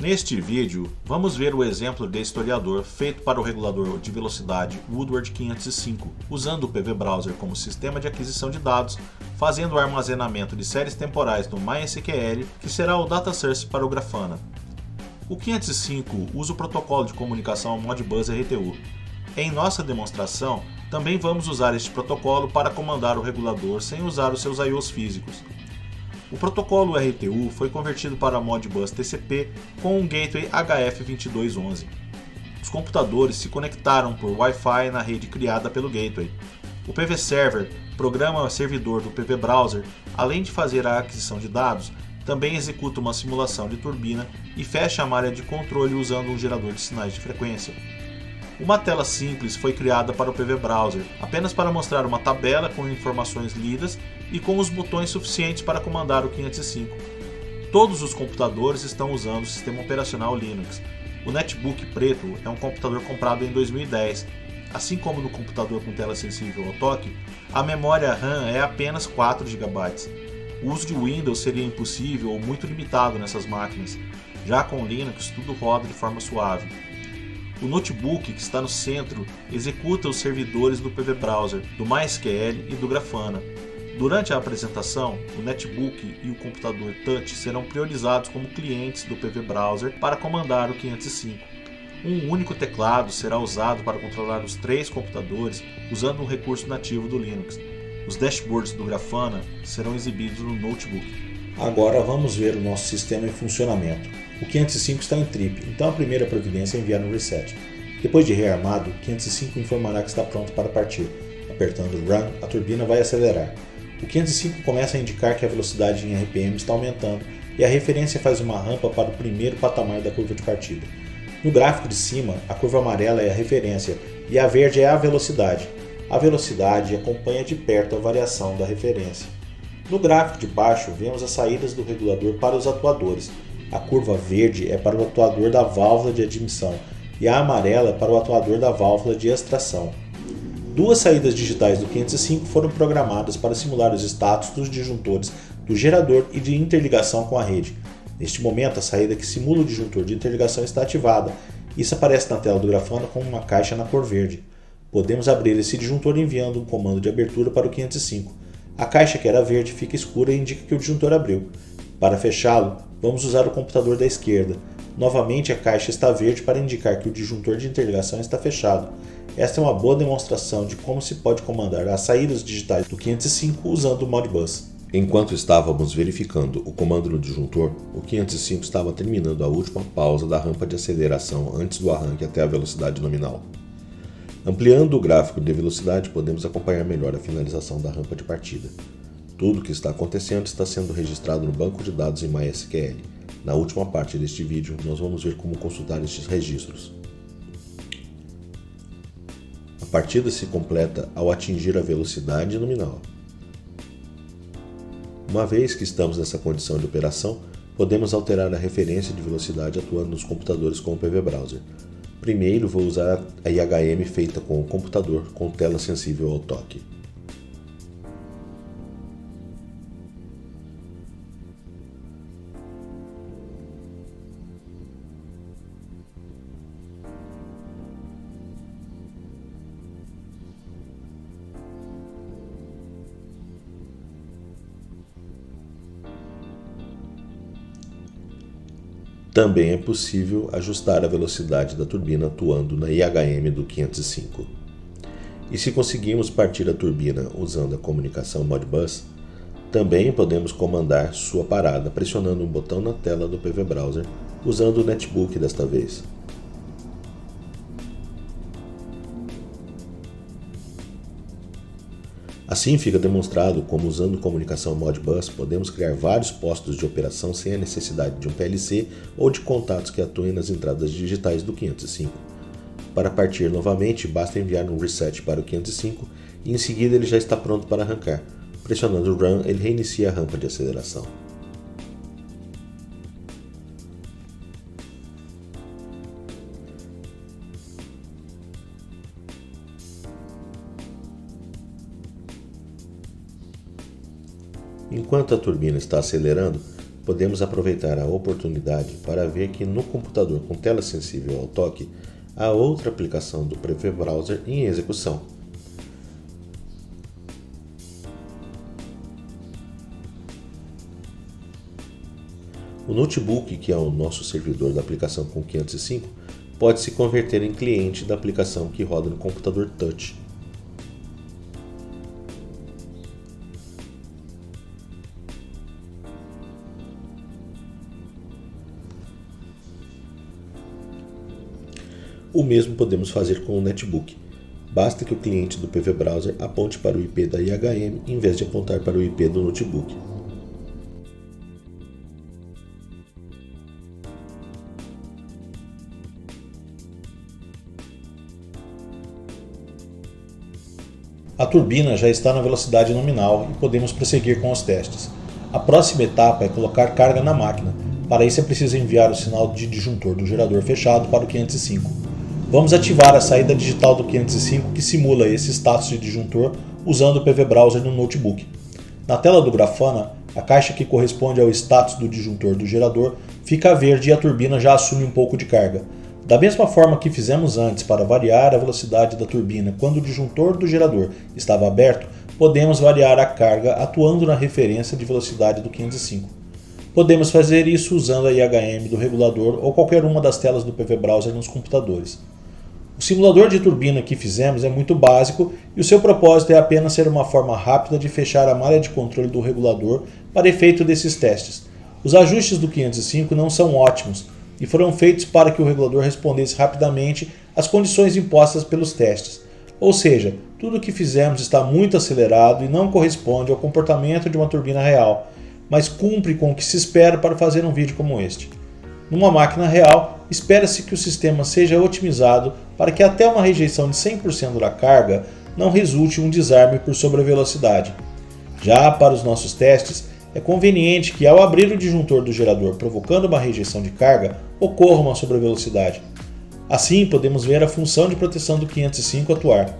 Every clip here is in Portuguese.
Neste vídeo, vamos ver o exemplo de historiador feito para o regulador de velocidade Woodward 505, usando o PV Browser como sistema de aquisição de dados, fazendo o armazenamento de séries temporais no MySQL, que será o data source para o Grafana. O 505 usa o protocolo de comunicação Modbus RTU. Em nossa demonstração, também vamos usar este protocolo para comandar o regulador sem usar os seus I/Os físicos. O protocolo RTU foi convertido para Modbus TCP com um gateway HF2211. Os computadores se conectaram por Wi-Fi na rede criada pelo gateway. O PV Server, programa servidor do PV Browser, além de fazer a aquisição de dados, também executa uma simulação de turbina e fecha a malha de controle usando um gerador de sinais de frequência. Uma tela simples foi criada para o PV Browser, apenas para mostrar uma tabela com informações lidas e com os botões suficientes para comandar o 505. Todos os computadores estão usando o sistema operacional Linux. O netbook preto é um computador comprado em 2010. Assim como no computador com tela sensível ao toque, a memória RAM é apenas 4 GB. O uso de Windows seria impossível ou muito limitado nessas máquinas. Já com Linux, tudo roda de forma suave. O notebook que está no centro executa os servidores do PV Browser, do MySQL e do Grafana. Durante a apresentação, o netbook e o computador touch serão priorizados como clientes do PV Browser para comandar o 505. Um único teclado será usado para controlar os 3 computadores usando um recurso nativo do Linux. Os dashboards do Grafana serão exibidos no notebook. Agora vamos ver o nosso sistema em funcionamento. O 505 está em trip, então a primeira providência é enviar um reset. Depois de rearmado, o 505 informará que está pronto para partir. Apertando Run, a turbina vai acelerar. O 505 começa a indicar que a velocidade em RPM está aumentando e a referência faz uma rampa para o primeiro patamar da curva de partida. No gráfico de cima, a curva amarela é a referência e a verde é a velocidade. A velocidade acompanha de perto a variação da referência. No gráfico de baixo, vemos as saídas do regulador para os atuadores. A curva verde é para o atuador da válvula de admissão e a amarela para o atuador da válvula de extração. 2 saídas digitais do 505 foram programadas para simular os status dos disjuntores do gerador e de interligação com a rede. Neste momento, a saída que simula o disjuntor de interligação está ativada. Isso aparece na tela do Grafana como uma caixa na cor verde. Podemos abrir esse disjuntor enviando um comando de abertura para o 505. A caixa que era verde fica escura e indica que o disjuntor abriu. Para fechá-lo, vamos usar o computador da esquerda. Novamente a caixa está verde para indicar que o disjuntor de interligação está fechado. Esta é uma boa demonstração de como se pode comandar as saídas digitais do 505 usando o Modbus. Enquanto estávamos verificando o comando no disjuntor, o 505 estava terminando a última pausa da rampa de aceleração antes do arranque até a velocidade nominal. Ampliando o gráfico de velocidade, podemos acompanhar melhor a finalização da rampa de partida. Tudo o que está acontecendo está sendo registrado no banco de dados em MySQL. Na última parte deste vídeo, nós vamos ver como consultar estes registros. A partida se completa ao atingir a velocidade nominal. Uma vez que estamos nessa condição de operação, podemos alterar a referência de velocidade atuando nos computadores com o PV Browser. Primeiro vou usar a IHM feita com o computador com tela sensível ao toque. Também é possível ajustar a velocidade da turbina atuando na IHM do 505. E se conseguirmos partir a turbina usando a comunicação Modbus, também podemos comandar sua parada pressionando um botão na tela do PV Browser, usando o netbook desta vez. Assim fica demonstrado como usando comunicação Modbus podemos criar vários postos de operação sem a necessidade de um PLC ou de contatos que atuem nas entradas digitais do 505. Para partir novamente, basta enviar um reset para o 505 e em seguida ele já está pronto para arrancar. Pressionando Run, ele reinicia a rampa de aceleração. Enquanto a turbina está acelerando, podemos aproveitar a oportunidade para ver que no computador com tela sensível ao toque há outra aplicação do PV Browser em execução. O notebook, que é o nosso servidor da aplicação com 505, pode se converter em cliente da aplicação que roda no computador touch. O mesmo podemos fazer com o netbook. Basta que o cliente do PV Browser aponte para o IP da IHM em vez de apontar para o IP do notebook. A turbina já está na velocidade nominal e podemos prosseguir com os testes. A próxima etapa é colocar carga na máquina. Para isso é preciso enviar o sinal de disjuntor do gerador fechado para o 505. Vamos ativar a saída digital do 505 que simula esse status de disjuntor usando o PV Browser no notebook. Na tela do Grafana, a caixa que corresponde ao status do disjuntor do gerador fica verde e a turbina já assume um pouco de carga. Da mesma forma que fizemos antes para variar a velocidade da turbina quando o disjuntor do gerador estava aberto, podemos variar a carga atuando na referência de velocidade do 505. Podemos fazer isso usando a IHM do regulador ou qualquer uma das telas do PV Browser nos computadores. O simulador de turbina que fizemos é muito básico e o seu propósito é apenas ser uma forma rápida de fechar a malha de controle do regulador para efeito desses testes. Os ajustes do 505 não são ótimos e foram feitos para que o regulador respondesse rapidamente às condições impostas pelos testes. Ou seja, tudo o que fizemos está muito acelerado e não corresponde ao comportamento de uma turbina real, mas cumpre com o que se espera para fazer um vídeo como este. Numa máquina real, espera-se que o sistema seja otimizado para que até uma rejeição de 100% da carga não resulte um desarme por sobrevelocidade. Já para os nossos testes, é conveniente que ao abrir o disjuntor do gerador provocando uma rejeição de carga, ocorra uma sobrevelocidade. Assim, podemos ver a função de proteção do 505 atuar.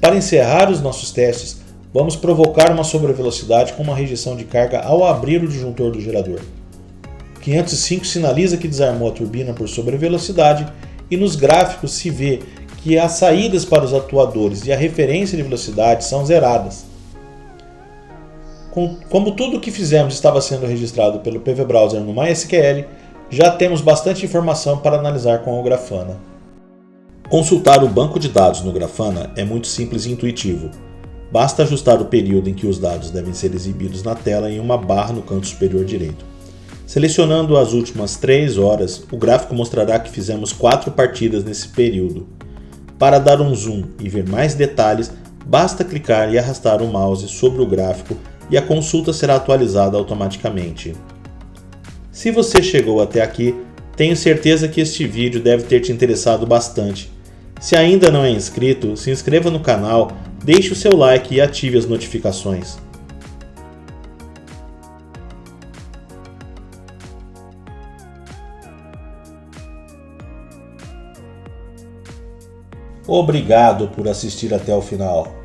Para encerrar os nossos testes, vamos provocar uma sobrevelocidade com uma rejeição de carga ao abrir o disjuntor do gerador. O 505 sinaliza que desarmou a turbina por sobrevelocidade e nos gráficos se vê que as saídas para os atuadores e a referência de velocidade são zeradas. Como tudo o que fizemos estava sendo registrado pelo PV Browser no MySQL, já temos bastante informação para analisar com o Grafana. Consultar o banco de dados no Grafana é muito simples e intuitivo. Basta ajustar o período em que os dados devem ser exibidos na tela em uma barra no canto superior direito. Selecionando as últimas 3 horas, o gráfico mostrará que fizemos 4 partidas nesse período. Para dar um zoom e ver mais detalhes, basta clicar e arrastar o mouse sobre o gráfico e a consulta será atualizada automaticamente. Se você chegou até aqui, tenho certeza que este vídeo deve ter te interessado bastante. Se ainda não é inscrito, se inscreva no canal, deixe o seu like e ative as notificações. Obrigado por assistir até o final.